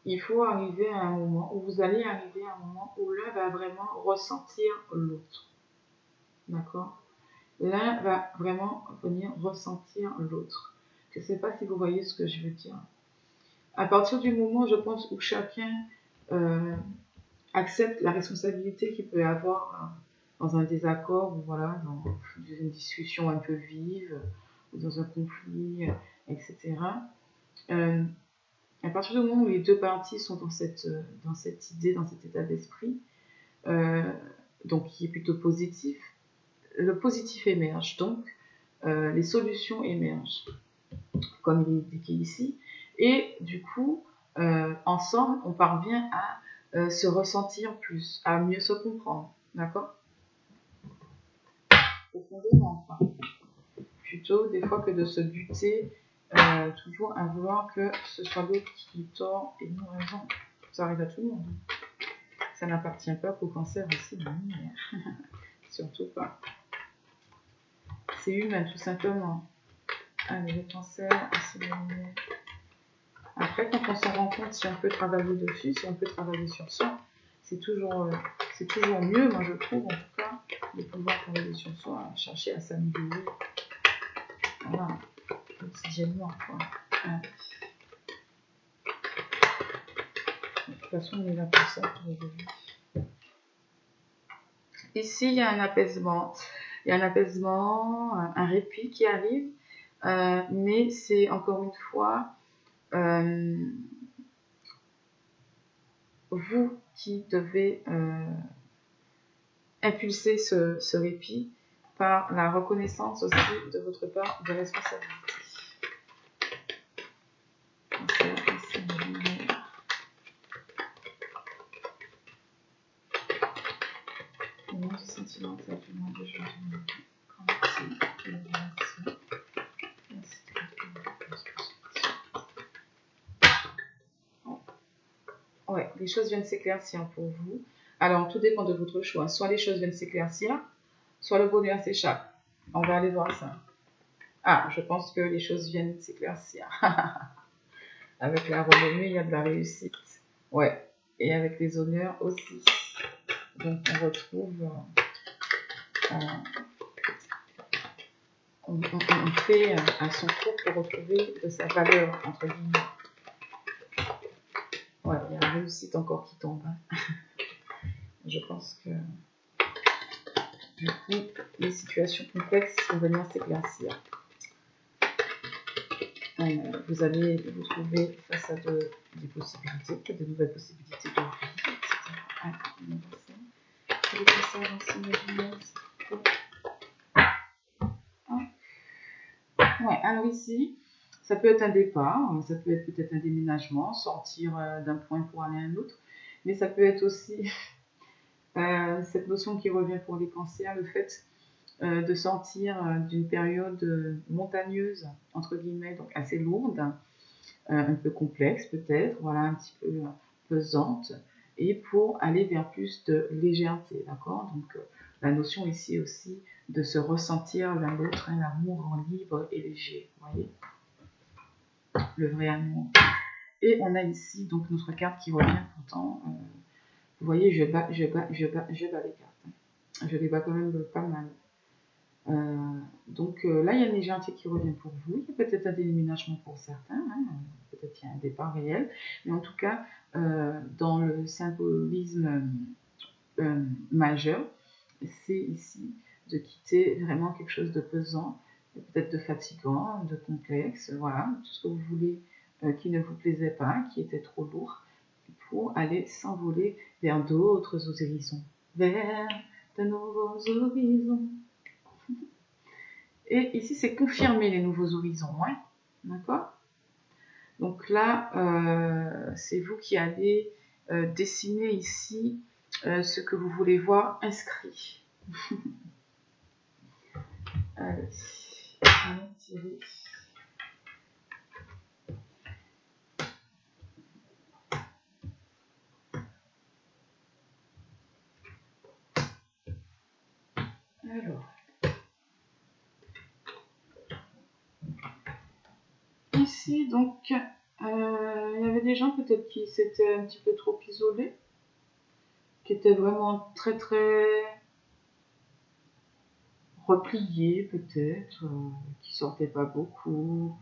il faut arriver à un moment, où vous allez arriver à un moment où l'un va vraiment ressentir l'autre. D'accord? L'un va vraiment venir ressentir l'autre. Je ne sais pas si vous voyez ce que je veux dire. À partir du moment, je pense, où chacun accepte la responsabilité qu'il peut avoir dans un désaccord, ou voilà, dans une discussion un peu vive, ou dans un conflit, etc. À partir du moment où les deux parties sont dans cette idée, dans cet état d'esprit, donc qui est plutôt positif, le positif émerge, donc les solutions émergent, comme il est indiqué ici, et du coup, ensemble, on parvient à se ressentir plus, à mieux se comprendre, d'accord? Profondément, enfin. Plutôt des fois que de se buter toujours à vouloir que ce soit l'autre qui tort et nous raison. Ça arrive à tout le monde. Ça n'appartient pas qu'au cancer aussi, surtout pas. C'est humain, tout simplement. Allez, le cancer, c'est lumière. Après, quand on s'en rend compte, si on peut travailler dessus, si on peut travailler sur soi, c'est toujours mieux, moi je trouve, en tout cas, de pouvoir travailler sur soi, chercher à s'améliorer. Voilà, quotidiennement, quoi. Ouais. De toute façon, on est là pour ça, pour évoluer. Ici, il y a un apaisement. Il y a un apaisement, un répit qui arrive, mais c'est encore une fois vous qui devez impulser ce répit par la reconnaissance aussi de votre part de responsabilité. Ouais, les choses viennent s'éclaircir pour vous. Alors, tout dépend de votre choix. Soit les choses viennent s'éclaircir, soit le bonheur s'échappe. On va aller voir ça. Ah, je pense que les choses viennent s'éclaircir. Avec la renommée, il y a de la réussite. Ouais, et avec les honneurs aussi. Donc, on retrouve... on fait à son tour pour retrouver de sa valeur, entre guillemets. Ouais, il y a la réussite encore qui tombe. Je pense que du coup, les situations complexes vont venir s'éclaircir. Vous allez vous trouver face à des possibilités, de nouvelles possibilités de vie, etc. Ouais, alors ici, ça peut être un départ, ça peut être peut-être un déménagement, sortir d'un point pour aller à un autre, mais ça peut être aussi cette notion qui revient pour les cancers, le fait de sortir d'une période montagneuse, entre guillemets, donc assez lourde, un peu complexe peut-être, voilà, un petit peu pesante, et pour aller vers plus de légèreté, d'accord? Donc la notion ici aussi de se ressentir l'un l'autre, l'amour rend libre et léger, vous voyez? Le vrai amour. Et on a ici donc notre carte qui revient pourtant, vous voyez, je bats les cartes. Je les bats quand même pas mal. Donc là, il y a une légèreté qui revient pour vous. Il y a peut-être un déménagement pour certains. Peut-être qu'il y a un départ réel. Mais en tout cas, dans le symbolisme majeur, c'est ici de quitter vraiment quelque chose de pesant peut-être de fatigant, de complexe, voilà, tout ce que vous voulez qui ne vous plaisait pas, qui était trop lourd, pour aller s'envoler vers d'autres horizons, vers de nouveaux horizons. Et ici, c'est confirmer les nouveaux horizons, ouais, d'accord? Donc là, c'est vous qui allez dessiner ici ce que vous voulez voir inscrit. Allez, allons tirer. Alors, ici, donc, il y avait des gens peut-être qui s'étaient un petit peu trop isolés, qui étaient vraiment très très repliés peut-être, qui sortaient pas beaucoup,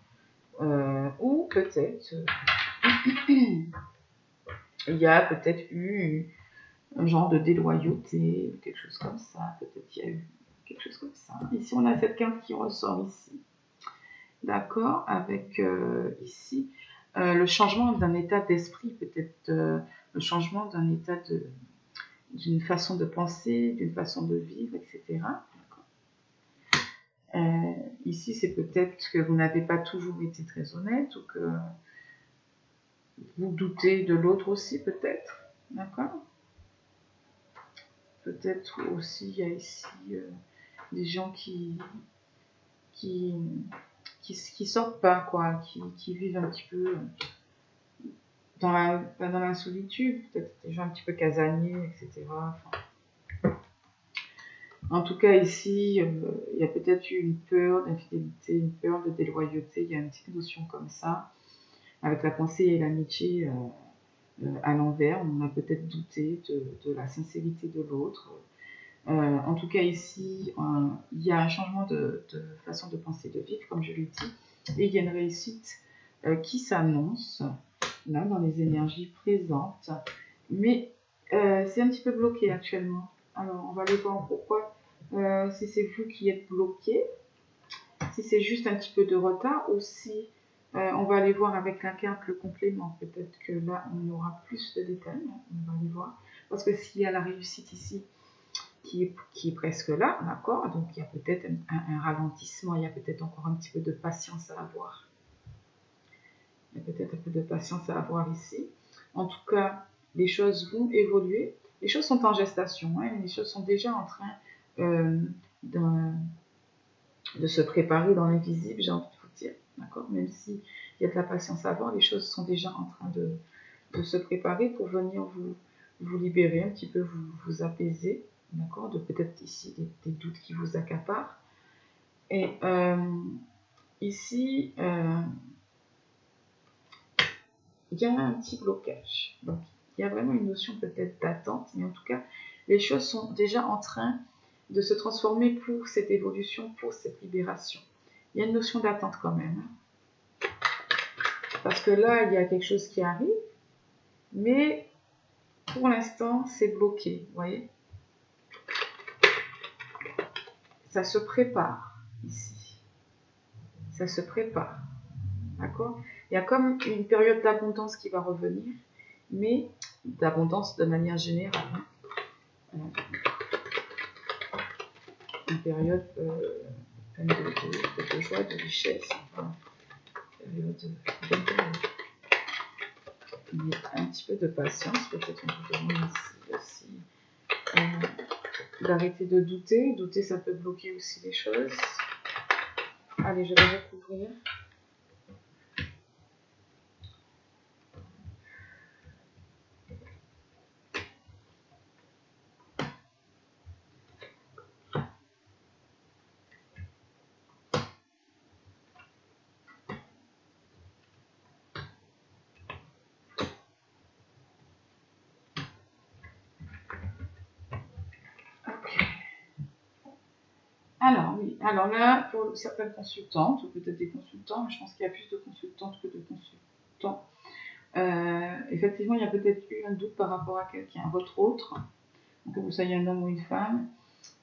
ou peut-être il y a peut-être eu un genre de déloyauté, quelque chose comme ça, peut-être qu'il y a eu quelque chose comme ça. Ici, on a cette carte qui ressort ici, d'accord, avec ici le changement d'un état d'esprit, peut-être le changement d'un état d'une façon de penser, d'une façon de vivre, etc. Ici, c'est peut-être que vous n'avez pas toujours été très honnête ou que vous doutez de l'autre aussi, peut-être, d'accord. Peut-être aussi, il y a ici des gens qui sortent pas, quoi, qui vivent un petit peu dans la solitude, peut-être des gens un petit peu casaniers, etc. Enfin, en tout cas, ici, il y a peut-être eu une peur d'infidélité, une peur de déloyauté, il y a une petite notion comme ça. Avec la pensée et l'amitié à l'envers, on a peut-être douté de la sincérité de l'autre. En tout cas, ici, il y a un changement de façon de penser, de vivre, comme je l'ai dit, et il y a une réussite qui s'annonce, là, dans les énergies présentes, mais c'est un petit peu bloqué actuellement. Alors, on va aller voir pourquoi, si c'est vous qui êtes bloqué, si c'est juste un petit peu de retard, ou si on va aller voir avec la carte le complément. Peut-être que là, on aura plus de détails, on va aller voir. Parce que s'il y a la réussite ici, qui est presque là, d'accord? Donc il y a peut-être un ralentissement, il y a peut-être encore un petit peu de patience à avoir. Il y a peut-être un peu de patience à avoir ici. En tout cas, les choses vont évoluer. Les choses sont en gestation, hein, les choses sont déjà en train de se préparer dans l'invisible, j'ai envie de vous dire, d'accord? Même s'il y a de la patience à avoir, les choses sont déjà en train de se préparer pour venir vous libérer, un petit peu vous apaiser, d'accord, de peut-être ici des doutes qui vous accaparent. Et ici, il y a un petit blocage. Donc, il y a vraiment une notion peut-être d'attente, mais en tout cas, les choses sont déjà en train de se transformer pour cette évolution, pour cette libération. Il y a une notion d'attente quand même. Parce que là, il y a quelque chose qui arrive, mais pour l'instant, c'est bloqué, vous voyez? Ça se prépare ici. Ça se prépare. D'accord? Il y a comme une période d'abondance qui va revenir, mais d'abondance de manière générale. Une période pleine de joie, de richesse. Enfin, période mais un petit peu de patience, peut-être on peut demander ici aussi. D'arrêter de douter. Douter, ça peut bloquer aussi les choses. Allez, je vais recouvrir. Alors, oui. Alors là, pour certaines consultantes, ou peut-être des consultants, mais je pense qu'il y a plus de consultantes que de consultants, effectivement, il y a peut-être eu un doute par rapport à quelqu'un, votre autre, que vous soyez un homme ou une femme.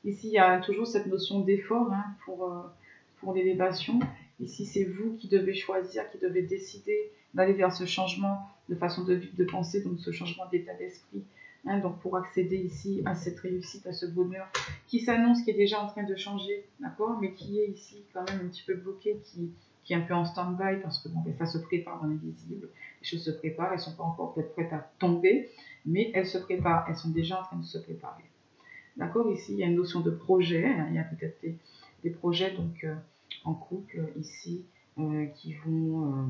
Ici, il y a toujours cette notion d'effort, hein, pour pour l'élévation. Ici, c'est vous qui devez choisir, qui devez décider d'aller vers ce changement de façon de vivre, de penser, donc ce changement d'état d'esprit. Hein, donc pour accéder ici à cette réussite, à ce bonheur qui s'annonce, qui est déjà en train de changer, d'accord, mais qui est ici quand même un petit peu bloqué, qui est un peu en stand-by parce que bon, ça se prépare dans l'invisible. Les choses se préparent, elles ne sont pas encore peut-être prêtes à tomber, mais elles se préparent, elles sont déjà en train de se préparer. D'accord, ici il y a une notion de projet, hein, il y a peut-être des projets donc en couple ici qui vont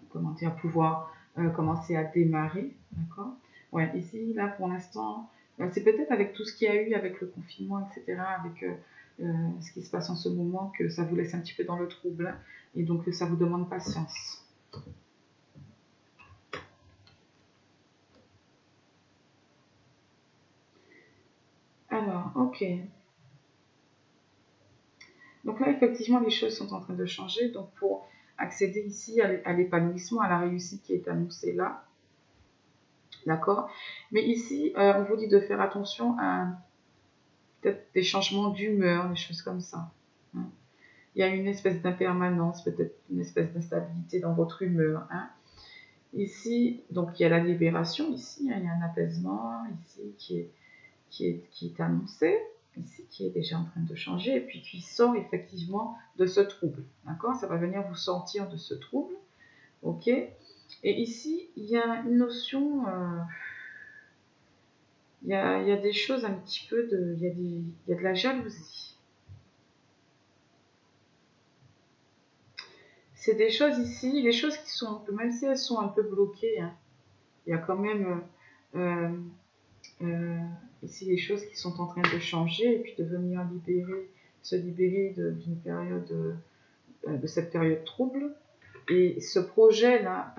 comment dire, pouvoir commencer à démarrer, d'accord. Ouais, ici, là, pour l'instant, c'est peut-être avec tout ce qu'il y a eu, avec le confinement, etc., avec ce qui se passe en ce moment, que ça vous laisse un petit peu dans le trouble, et donc que ça vous demande patience. Alors, ok. Donc là, effectivement, les choses sont en train de changer, donc pour accéder ici à l'épanouissement, à la réussite qui est annoncée là, d'accord. Mais ici, on vous dit de faire attention à peut-être des changements d'humeur, des choses comme ça. Hein. Il y a une espèce d'impermanence, peut-être une espèce d'instabilité dans votre humeur. Hein. Ici, donc il y a la libération, ici, hein, il y a un apaisement, ici, qui est annoncé, ici, qui est déjà en train de changer, et puis qui sort effectivement de ce trouble. D'accord. Ça va venir vous sortir de ce trouble. Ok. Et ici, il y a une notion... il y a des choses un petit peu de... il y a de la jalousie. C'est des choses ici, les choses qui sont un peu, même si elles sont un peu bloquées, hein, il y a quand même euh, euh, ici des choses qui sont en train de changer et puis de venir se libérer d'une période, de cette période trouble. Et ce projet-là,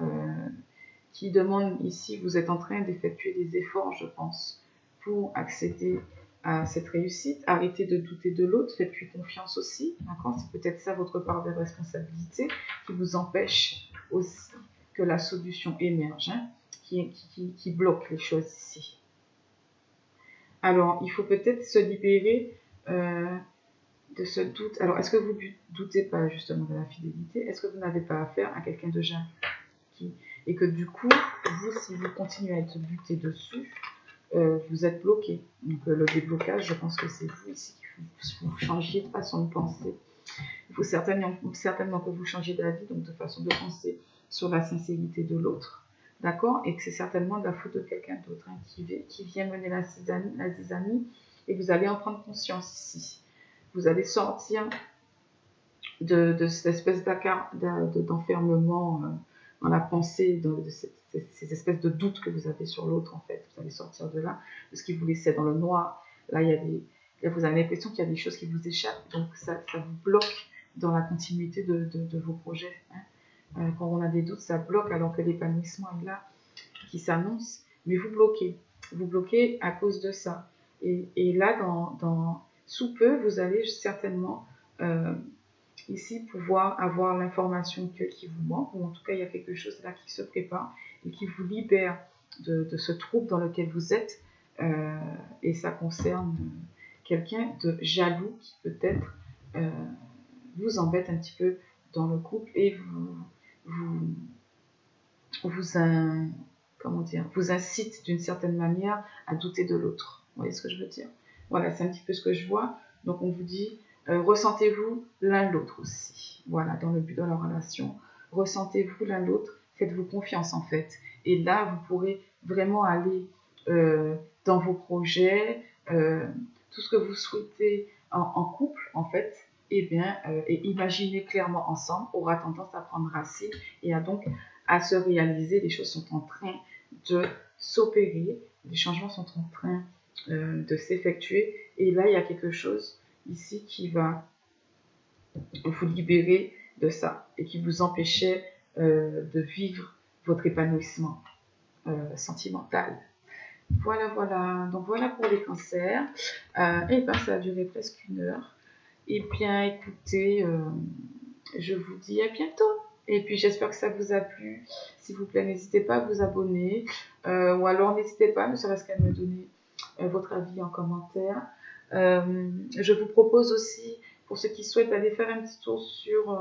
qui demande ici, vous êtes en train d'effectuer des efforts, je pense, pour accéder à cette réussite. Arrêtez de douter de l'autre, faites-lui confiance aussi. C'est peut-être ça votre part de responsabilité qui vous empêche aussi que la solution émerge, hein, qui bloque les choses ici. Alors, il faut peut-être se libérer de ce doute. Alors, est-ce que vous ne doutez pas justement de la fidélité? Est-ce que vous n'avez pas affaire à quelqu'un de jaloux et que du coup, vous, si vous continuez à être buté dessus, vous êtes bloqué. Donc le déblocage, je pense que c'est vous ici qu'il faut que vous changiez de façon de penser. Il faut certainement que vous changiez d'avis, donc de façon de penser sur la sincérité de l'autre. D'accord. Et que c'est certainement de la faute de quelqu'un d'autre, hein, qui vient mener la zizanie, et vous allez en prendre conscience ici. Vous allez sortir de cette espèce d'enfermement dans la pensée, de ces espèces de doutes que vous avez sur l'autre, en fait. Vous allez sortir de là, de ce qui vous laissait dans le noir. Là, vous avez l'impression qu'il y a des choses qui vous échappent, donc ça vous bloque dans la continuité de vos projets. Hein. Quand on a des doutes, ça bloque, alors que l'épanouissement est là, qui s'annonce, mais vous bloquez. Vous bloquez à cause de ça. Et là, sous peu, vous allez certainement... ici pouvoir avoir l'information qui vous manque, ou en tout cas il y a quelque chose là qui se prépare et qui vous libère de ce trouble dans lequel vous êtes, et ça concerne quelqu'un de jaloux qui peut-être vous embête un petit peu dans le couple et vous incite d'une certaine manière à douter de l'autre. Vous voyez ce que je veux dire? Voilà, c'est un petit peu ce que je vois. Donc on vous dit, ressentez-vous l'un l'autre aussi. Voilà, dans le but de la relation. Ressentez-vous l'un l'autre, faites-vous confiance en fait. Et là, vous pourrez vraiment aller dans vos projets, tout ce que vous souhaitez en couple en fait, et imaginer clairement ensemble aura tendance à prendre racine et à se réaliser. Les choses sont en train de s'opérer, les changements sont en train de s'effectuer, et là il y a quelque chose ici qui va vous libérer de ça et qui vous empêchait de vivre votre épanouissement sentimental. Voilà. Donc voilà pour les cancers. Et ben ça a duré presque 1 heure. Et bien écoutez, je vous dis à bientôt. Et puis j'espère que ça vous a plu. S'il vous plaît, n'hésitez pas à vous abonner. Ou alors n'hésitez pas, ne serait-ce qu'à me donner votre avis en commentaire. Je vous propose aussi, pour ceux qui souhaitent, d'aller faire un petit tour sur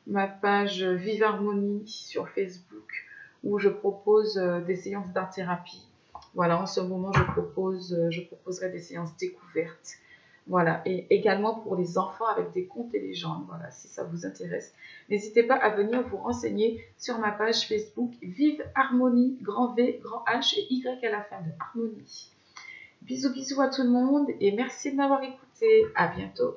ma page Vive Harmonie sur Facebook, où je propose des séances d'art-thérapie. Voilà, en ce moment, je proposerai des séances découvertes. Voilà, et également pour les enfants avec des contes et légendes. Voilà, si ça vous intéresse, n'hésitez pas à venir vous renseigner sur ma page Facebook Vive Harmonie, grand V, grand H et Y à la fin de Harmonie. Bisous bisous à tout le monde et merci de m'avoir écouté. À bientôt.